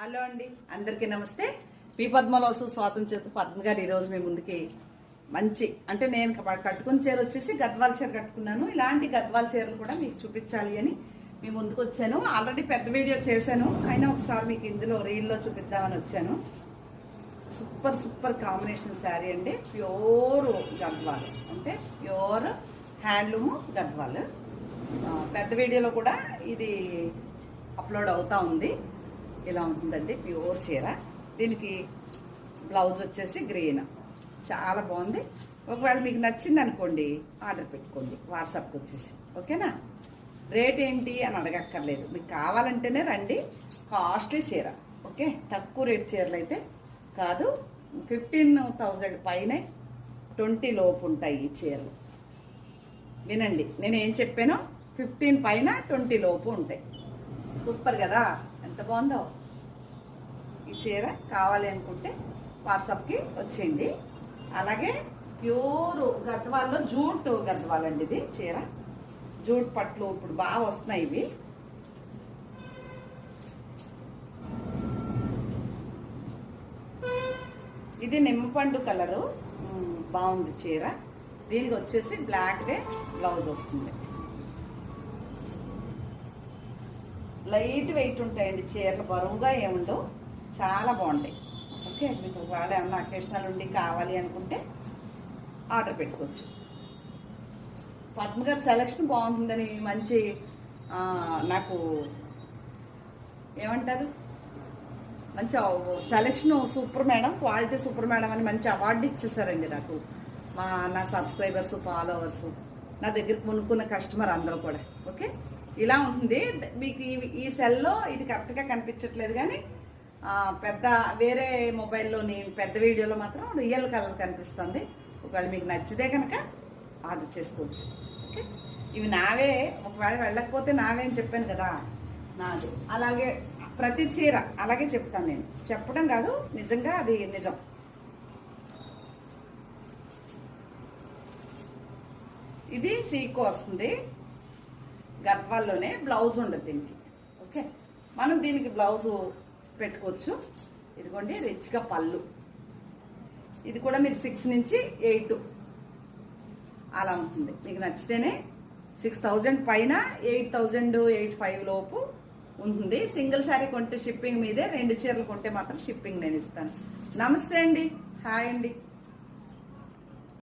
Hello అండి, అందరికీ నమస్తే. పి పద్మలోసు స్వాతంత్ర్య పద్మ గారు ఈరోజు మీ ముందుకి మంచి అంటే నేను కట్టుకున్న చీర వచ్చేసి గద్వాల చీర కట్టుకున్నాను. ఇలాంటి గద్వాల చీరలు కూడా మీకు చూపించాలి అని మీ ముందుకు వచ్చాను. ఆల్రెడీ పెద్ద వీడియో చేశాను, అయినా ఒకసారి మీకు ఇందులో రీల్లో చూపిద్దామని వచ్చాను. సూపర్ సూపర్ కాంబినేషన్ శారీ అండి. ప్యూర్ గద్వాల్ అంటే ప్యూర్ హ్యాండ్లూమ్ గద్వాల్. పెద్ద వీడియోలో కూడా ఇది అప్లోడ్ అవుతా ఉంది. ఇలా ఉంటుందండి ప్యూర్ చీర. దీనికి బ్లౌజ్ వచ్చేసి గ్రీన్, చాలా బాగుంది. ఒకవేళ మీకు నచ్చింది అనుకోండి ఆర్డర్ పెట్టుకోండి వాట్సాప్కి వచ్చేసి, ఓకేనా? రేట్ ఏంటి అని అడగక్కర్లేదు, మీకు కావాలంటేనే రండి. కాస్ట్లీ చీర, ఓకే? తక్కువ రేట్ చీరలు అయితే కాదు. 15,000 పైనే 20 లోపు ఉంటాయి ఈ చీరలు. వినండి, నేను ఏం చెప్పానో 15 పైన 20 లోపు ఉంటాయి. సూపర్ కదా, ఎంత బాగుందో ఈ చీర. కావాలి అనుకుంటే వాట్సాప్కి వచ్చేయండి. అలాగే ప్యూర్ గద్వాల్లో జూట్ గద్వాలండి ఇది చీర. జూట్ పట్లు ఇప్పుడు బాగా వస్తున్నాయి ఇవి. ఇది నిమ్మపండు కలరు, బాగుంది చీర. దీనికి వచ్చేసి బ్లాక్దే బ్లౌజ్ వస్తుంది. లైట్ వెయిట్ ఉంటాయండి చీరలు, బరువుగా ఏముండవు, చాలా బాగుంటాయి. ఓకే, మీకు ఒకవేళ ఏమన్నా అకేషనల్ ఉండి కావాలి అనుకుంటే ఆర్డర్ పెట్టుకోవచ్చు. పద్మ గారి సెలక్షన్ బాగుంటుందని మంచి నాకు ఏమంటారు, మంచి selection super madam, quality super madam అని మంచి అవార్డు ఇచ్చేసారండి నాకు. నా సబ్స్క్రైబర్స్, ఫాలోవర్స్, నా దగ్గర కొనుక్కున్న కస్టమర్ అందరూ కూడా. ఓకే, ఇలా ఉంటుంది. మీకు ఈ సెల్లో ఇది కరెక్ట్గా కనిపించట్లేదు, కానీ పెద్ద వేరే మొబైల్లోని పెద్ద వీడియోలో మాత్రం రియల్ కలర్ కనిపిస్తుంది. ఒకవేళ మీకు నచ్చితే కనుక ఆర్డర్ చేసుకోవచ్చు. ఓకే, ఇవి నావే. ఒకవేళ వెళ్ళకపోతే నావే అని చెప్పాను కదా, నాది. అలాగే ప్రతి చీర అలాగే చెప్తాను నేను. చెప్పడం కాదు, నిజంగా అది నిజం. ఇది సీకో వస్తుంది, గద్వాల్లోనే. బ్లౌజ్ ఉండదు దీనికి. ఓకే, మనం దీనికి బ్లౌజు పెట్టుకోవచ్చు. ఇదిగోండి, రిచ్గా పళ్ళు. ఇది కూడా మీరు 6 నుంచి 8 అలా ఉంటుంది. మీకు నచ్చితేనే 6,000 పైన 8,000-8,500 లోపు ఉంటుంది. సింగిల్ శారీ కొంటే షిప్పింగ్ మీదే, 2 చీరలు కొంటే మాత్రం షిప్పింగ్ నేను ఇస్తాను. నమస్తే అండి, హాయ్ అండి.